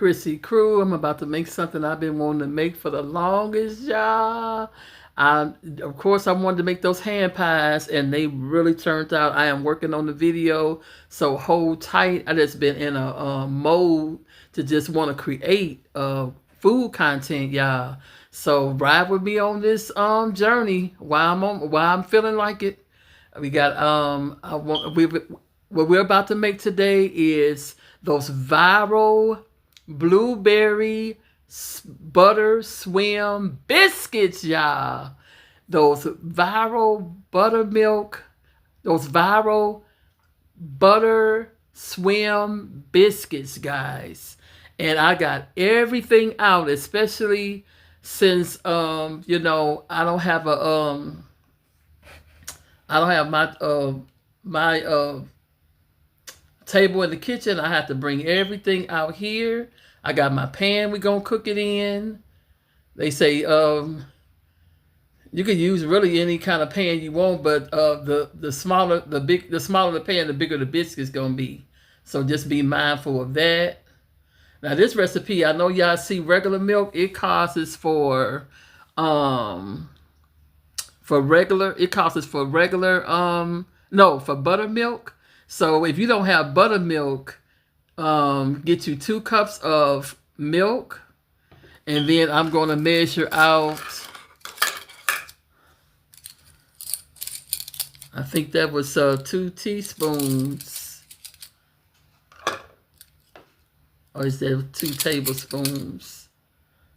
Chrissy Crew. I'm about to make something I've been wanting to make for the longest, y'all. Of course, I wanted to make those hand pies, and they really turned out. I am working on the video, so hold tight. I just been in a mode to just want to create food content, y'all. So ride with me on this journey while I'm feeling like it. We got what we're about to make today is those viral blueberry butter swim biscuits, y'all. Those viral buttermilk, those viral butter swim biscuits, guys. And I got everything out, especially since you know, I don't have my table in the kitchen. I have to bring everything out here. I got my pan we're gonna cook it in. They say you can use really any kind of pan you want, but the smaller the pan, the bigger the biscuit's gonna be. So just be mindful of that. Now this recipe, I know y'all see regular milk. It costs for regular. It costs for regular no, for buttermilk. So if you don't have buttermilk, get you 2 cups of milk, and then I'm going to measure out, I think that was 2 teaspoons, or is that 2 tablespoons?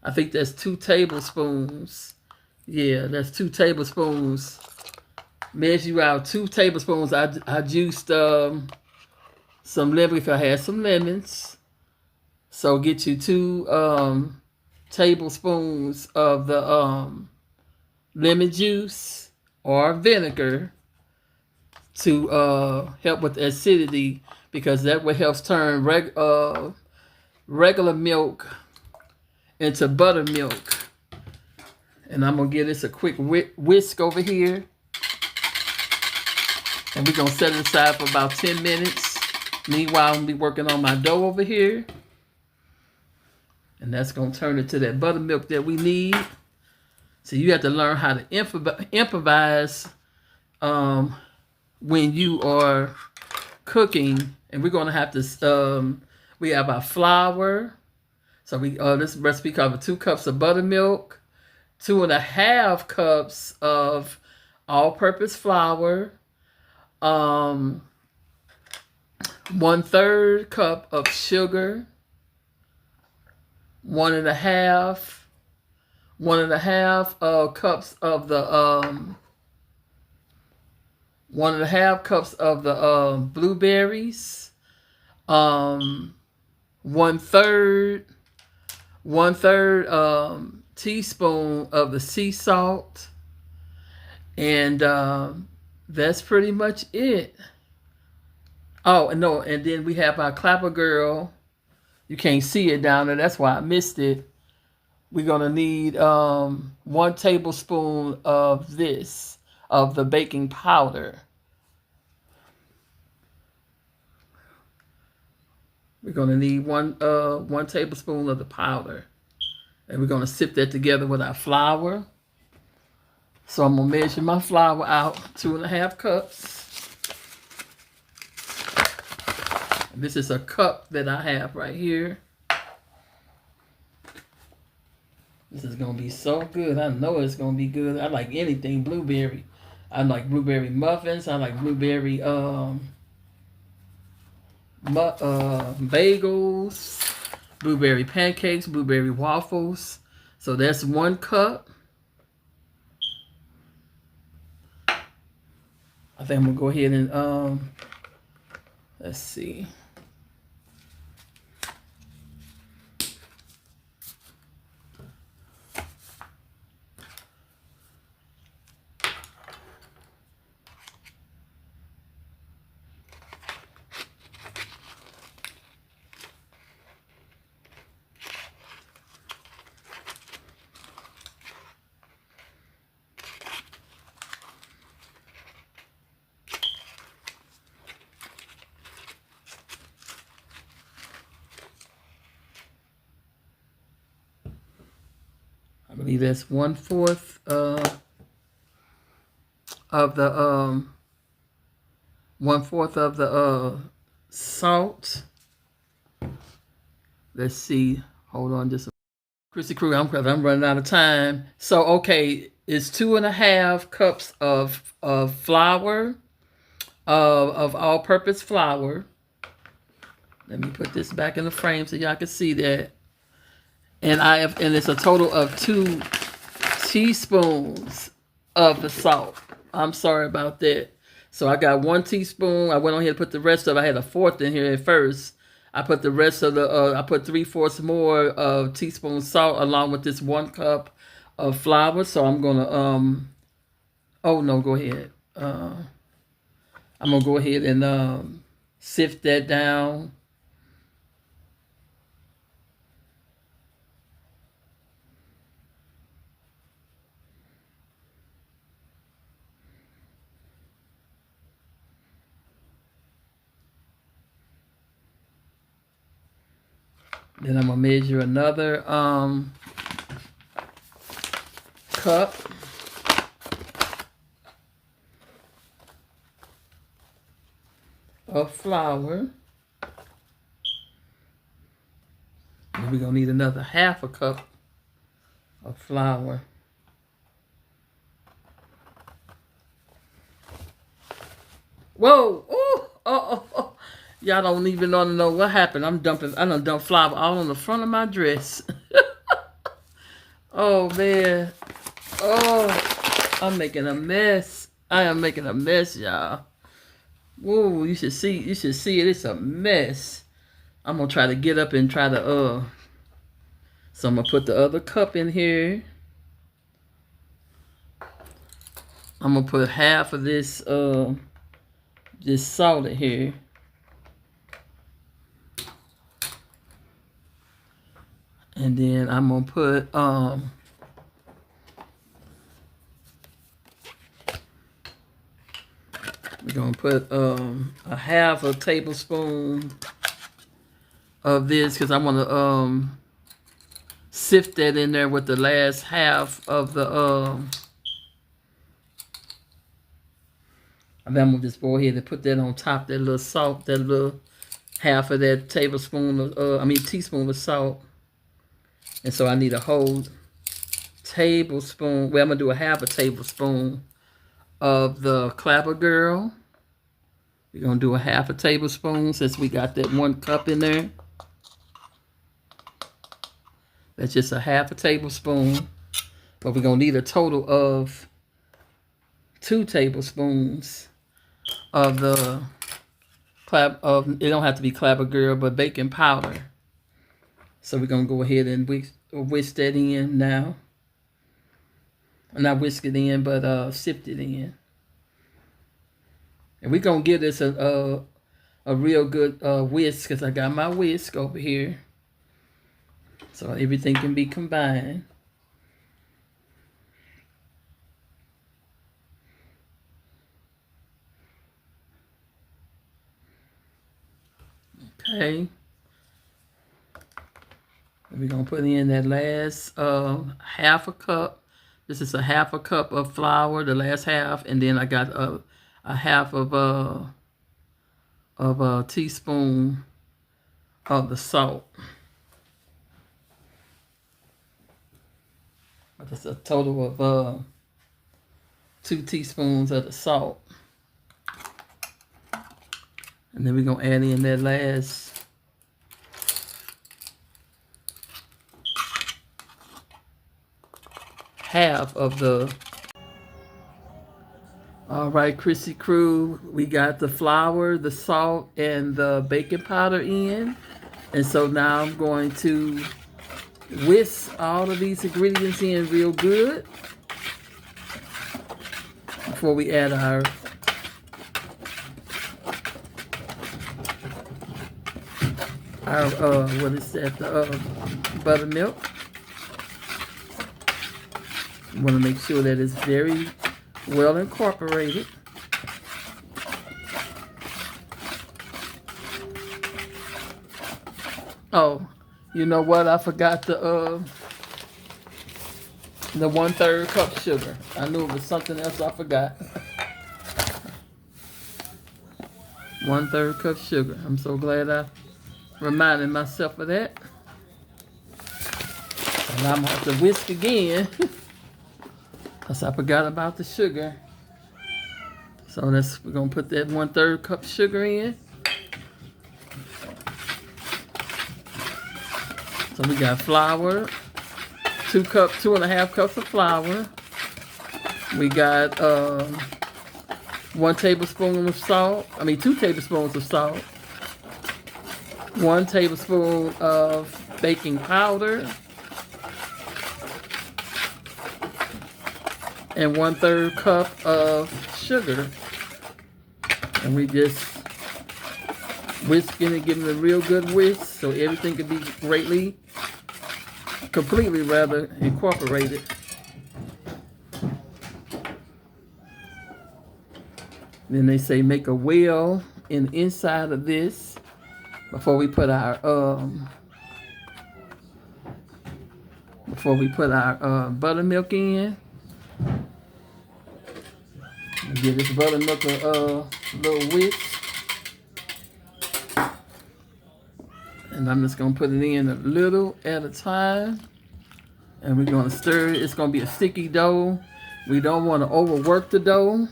I think that's 2 tablespoons. Yeah, that's 2 tablespoons. Measure out 2 tablespoons. I juiced some lemon if I had some lemons. So get you 2 tablespoons of the lemon juice or vinegar to help with the acidity, because that what helps turn regular milk into buttermilk. And I'm gonna give this a quick whisk over here. And we're going to set it aside for about 10 minutes. Meanwhile, I'm going to be working on my dough over here. And that's going to turn it to that buttermilk that we need. So you have to learn how to improvise when you are cooking. And we're going to have to, we have our flour. So this recipe calls for 2 cups of buttermilk, 2.5 cups of all-purpose flour, 1/3 cup of sugar, 1.5 cups of the 1.5 cups of the blueberries, 1/3 teaspoon of the sea salt, and that's pretty much it. Oh, no, and then we have our Clapper Girl. You can't see it down there. That's why I missed it. We're going to need 1 tablespoon of the baking powder. We're going to need one tablespoon of the powder. And we're going to sip that together with our flour. So I'm going to measure my flour out, 2.5 cups. This is a cup that I have right here. This is going to be so good. I know it's going to be good. I like anything blueberry. I like blueberry muffins. I like blueberry bagels, blueberry pancakes, blueberry waffles. So that's 1 cup. I think I'm going to go ahead and, let's see. believe that's 1/4 of the 1/4 of the salt. Let's see. Hold on just a Chrissy Crew, I'm running out of time. So okay, it's 2.5 cups of flour, of all-purpose flour. Let me put this back in the frame so y'all can see that. And it's a total of 2 teaspoons of the salt. I'm sorry about that. So I got 1 teaspoon. I went on here to put the rest of it. I had a 1/4 in here at first. I put the rest of the, I put 3/4 more of teaspoon salt along with this 1 cup of flour. So I'm going to, oh no, go ahead. I'm going to go ahead and sift that down. Then I'm going to measure another cup. Of flour. And we're going to need another 1/2 cup of flour. Whoa! Oh. Y'all don't even know what happened. I done dumped flour all on the front of my dress. Oh, man. Oh, I'm making a mess. I am making a mess, y'all. Whoa, you should see it. It's a mess. I'm going to try to get up and try to, so I'm going to put the other cup in here. I'm going to put 1/2 of this salt in here. And then I'm going to put, we're going to put a 1/2 tablespoon of this because I want to sift that in there with the last 1/2 of the, and then I'm going to just go ahead and put that on top, that little salt, that little 1/2 of that tablespoon of, teaspoon of salt. And so I need a whole tablespoon. Well, I'm going to do a 1/2 tablespoon of the Clabber Girl. We're going to do a 1/2 tablespoon since we got that 1 cup in there. That's just a 1/2 tablespoon. But we're going to need a total of 2 tablespoons of the it don't have to be Clabber Girl, but baking powder. So we're going to go ahead and whisk that in now. Not whisk it in, but sift it in. And we're going to give this a real good whisk because I got my whisk over here. So everything can be combined. Okay. We're going to put in that last 1/2 cup. This is a 1/2 cup of flour, the last 1/2. And then I got a 1/2 of a teaspoon of the salt. That's a total of 2 teaspoons of the salt. And then we're going to add in that last 1/2 of the. All right, Chrissy Crew, we got the flour, the salt, and the baking powder in. And so now I'm going to whisk all of these ingredients in real good before we add our what is that, the buttermilk. You want to make sure that it's very well incorporated. Oh, you know what? I forgot to the 1/3 cup sugar. I knew it was something else I forgot. 1/3 cup sugar. I'm so glad I reminded myself of that. And I'm gonna have to whisk again because I forgot about the sugar. So we're gonna put that 1/3 cup sugar in. So we got flour, 2.5 cups of flour. We got 1 tablespoon of salt. 2 tablespoons of salt. 1 tablespoon of baking powder. And 1/3 cup of sugar. And we just whisking and giving it a real good whisk so everything can be completely incorporated. Then they say make a well in the inside of this before we put our buttermilk in. Give this buttermilk a little whisk. And I'm just gonna put it in a little at a time. And we're gonna stir it. It's gonna be a sticky dough. We don't want to overwork the dough.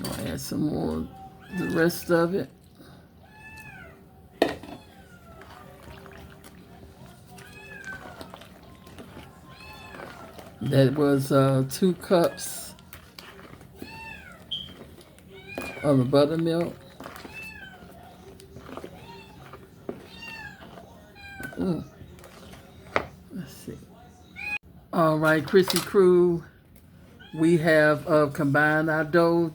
I'll add some more, the rest of it. That was 2 cups of the buttermilk. Let's see. All right, Chrissy Crew, we have combined our dough.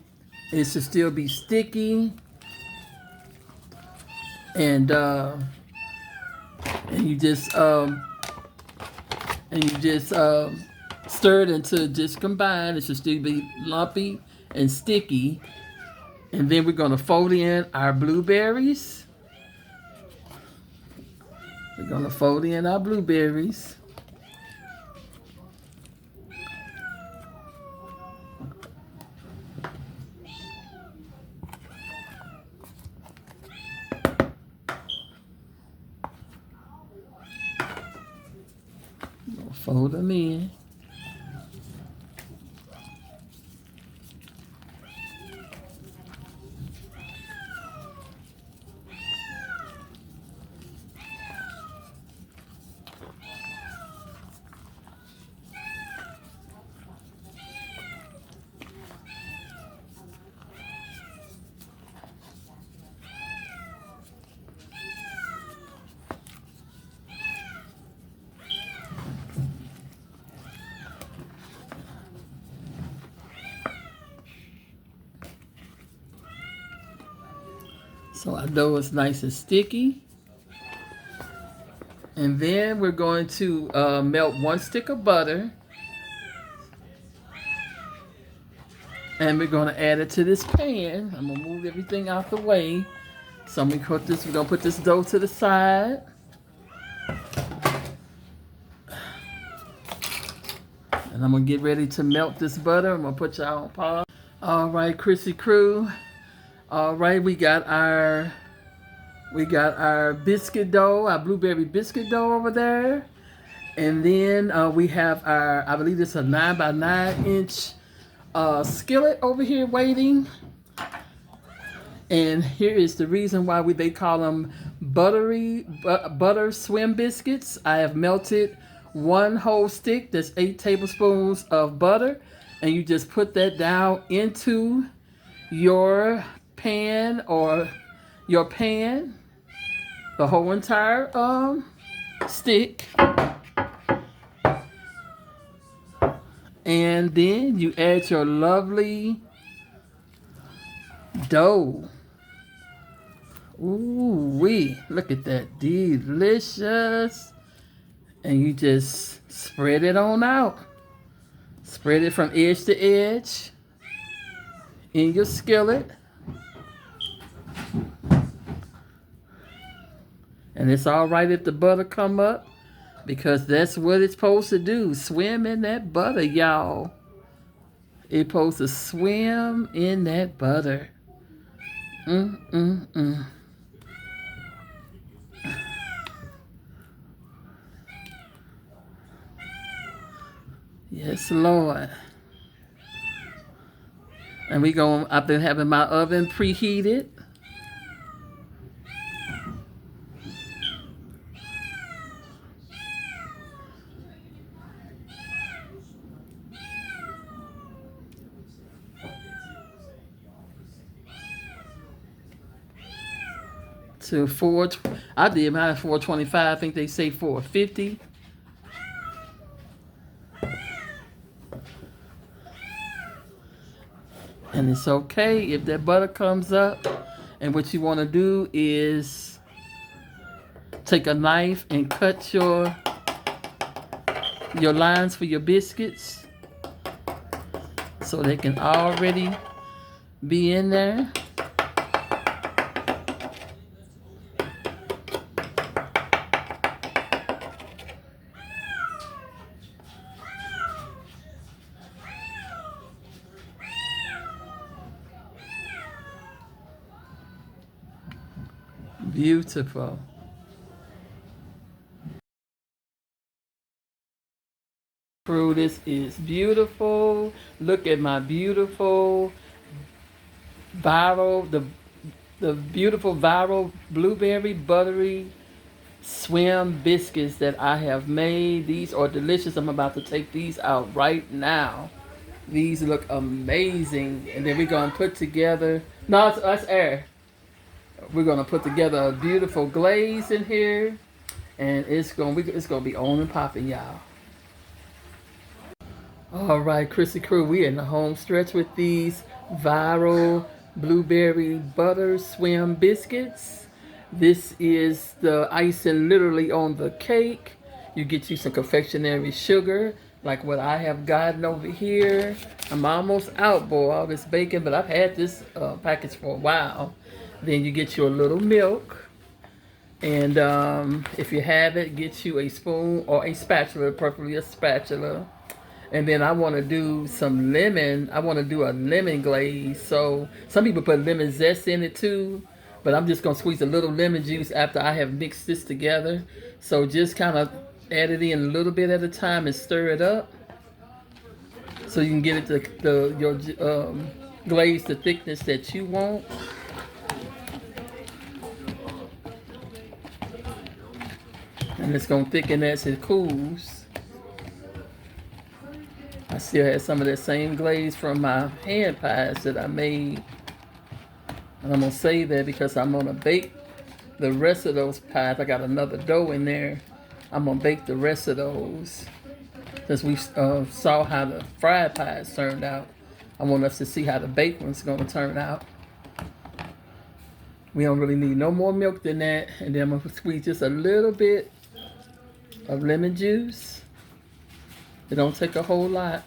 It should still be sticky, and you just stir it until just combined. It should still be lumpy and sticky. And then we're gonna fold in our blueberries. We're gonna fold in our blueberries. Fold them in. So our dough is nice and sticky. And then we're going to melt 1 stick of butter. And we're going to add it to this pan. I'm going to move everything out the way. So we're going to put this dough to the side. And I'm going to get ready to melt this butter. I'm going to put y'all on pause. All right, Chrissy Crew. All right, we got our biscuit dough, our blueberry biscuit dough over there. And then we have our, I believe it's a 9 by 9 inch skillet over here waiting. And here is the reason why they call them butter swim biscuits. I have melted 1 whole stick, that's 8 tablespoons of butter. And you just put that down into your pan the whole entire stick. And then you add your lovely dough. Ooh-wee, look at that, delicious. And you just spread it on out. Spread it from edge to edge in your skillet. And it's all right if the butter come up, because that's what it's supposed to do. Swim in that butter, y'all. It's supposed to swim in that butter. Yes, Lord. And I've been having my oven preheated. To I did mine at 425. I think they say 450. And it's okay if that butter comes up. And what you want to do is take a knife and cut your lines for your biscuits, so they can already be in there. Beautiful. Crew, this is beautiful. Look at my beautiful the beautiful viral blueberry buttery swim biscuits that I have made. These are delicious. I'm about to take these out right now. These look amazing. And then we're gonna put together, no, it's air. We're gonna put together a beautiful glaze in here, and it's gonna be on and popping, y'all. All right, Chrissy Crew, we in the home stretch with these viral blueberry butter swim biscuits. This is the icing literally on the cake. You get you some confectionery sugar, like what I have gotten over here. I'm almost out, boy, all this bacon, but I've had this package for a while. Then you get your little milk. And if you have it, get you a spoon or a spatula, preferably a spatula. And then I want to do some lemon. I want to do a lemon glaze. So some people put lemon zest in it too. But I'm just going to squeeze a little lemon juice after I have mixed this together. So just kind of add it in a little bit at a time and stir it up, so you can get it to your glaze the thickness that you want. And it's going to thicken as it cools. I still have some of that same glaze from my hand pies that I made. And I'm going to save that because I'm going to bake the rest of those pies. I got another dough in there. I'm going to bake the rest of those. Since we saw how the fried pies turned out, I want us to see how the baked one's going to turn out. We don't really need no more milk than that. And then I'm going to squeeze just a little bit of lemon juice. It don't take a whole lot.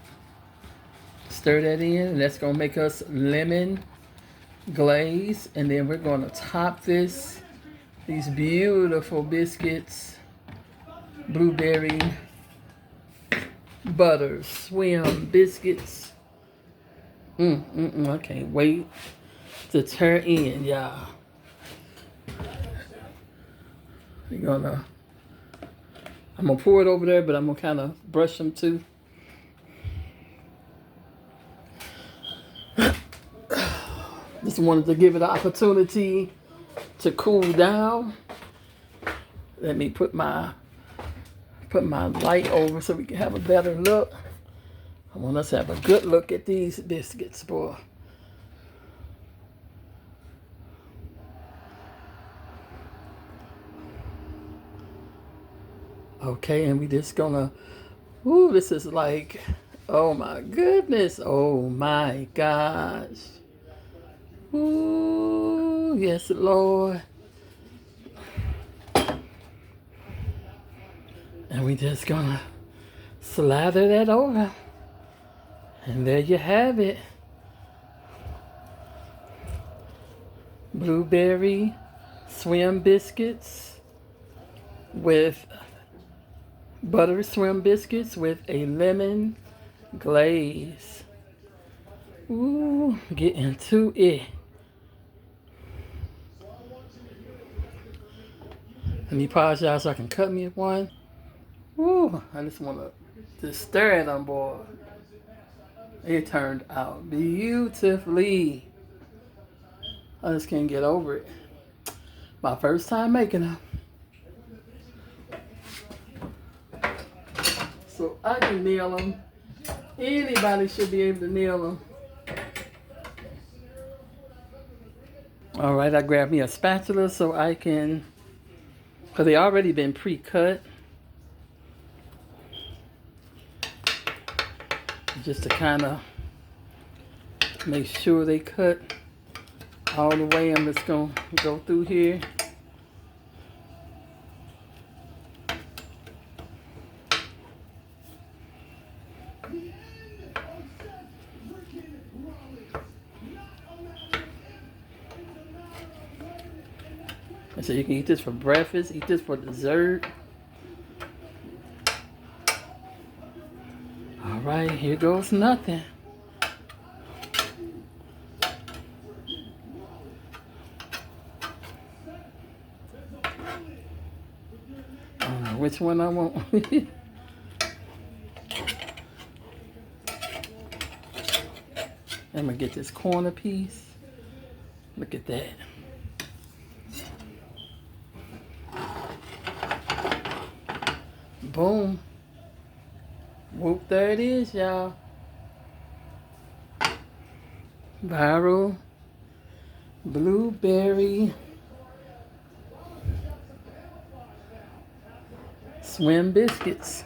Stir that in, and that's gonna make us lemon glaze. And then we're gonna top these beautiful biscuits, blueberry butter swim biscuits. I can't wait to turn in, y'all. I'm gonna pour it over there, but I'm gonna kind of brush them too. Just wanted to give it an opportunity to cool down. Let me put my light over so we can have a better look. I want us to have a good look at these biscuits, boy. Okay, and we just gonna, ooh, this is like, oh my goodness, oh my gosh. Ooh, yes, Lord. And we just gonna slather that over. And there you have it. Blueberry swim biscuits with butter swim biscuits with a lemon glaze. Ooh, get into it. Let me pause y'all so I can cut me one. Ooh, I just want to just stir it on board. It turned out beautifully. I just can't get over it. My first time making them. So I can nail them. Anybody should be able to nail them. All right, I grabbed me a spatula so I can, because they already been pre-cut. Just to kind of make sure they cut all the way. I'm just going to go through here. And so you can eat this for breakfast, eat this for dessert. All right, here goes nothing. I don't know which one I want. I'm gonna get this corner piece. Look at that. Boom. Whoop, there it is, y'all. Viral blueberry swim biscuits.